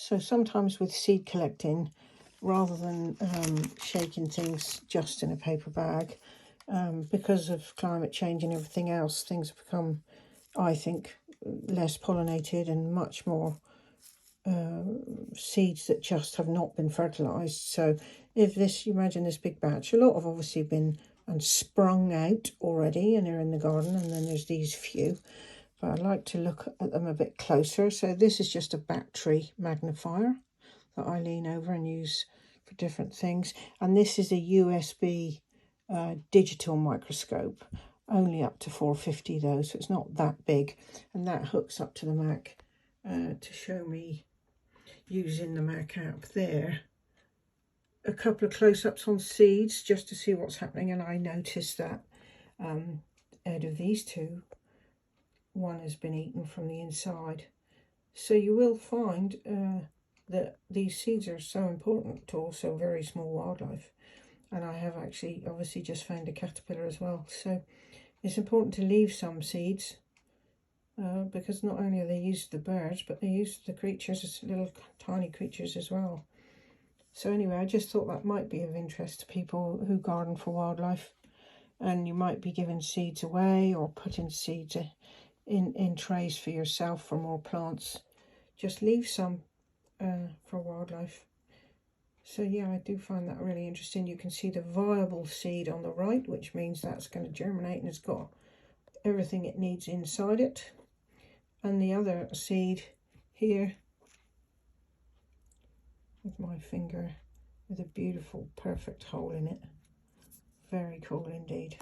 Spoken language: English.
So sometimes with seed collecting, rather than shaking things just in a paper bag, because of climate change and everything else, things have become, I think, less pollinated and much more seeds that just have not been fertilised. So if this, you imagine this big batch, a lot have obviously been and sprung out already and they're in the garden, and then there's these few. But I'd like to look at them a bit closer. So this is just a battery magnifier that I lean over and use for different things. And this is a USB digital microscope, only up to 450 though, so it's not that big. And that hooks up to the Mac to show me, using the Mac app there, a couple of close-ups on seeds just to see what's happening. And I noticed that out of these two, one has been eaten from the inside. So you will find that these seeds are so important to also very small wildlife. And I have actually obviously just found a caterpillar as well. So it's important to leave some seeds because not only are they used for the birds, but they're used for the creatures as little tiny creatures as well. So anyway, I just thought that might be of interest to people who garden for wildlife. And you might be giving seeds away or putting seeds in trays for yourself for more plants. Just leave some for wildlife. So yeah, I do find that really interesting. You can see the viable seed on the right, which means that's going to germinate and it's got everything it needs inside it. And the other seed here, with my finger, with a beautiful, perfect hole in it. Very cool indeed.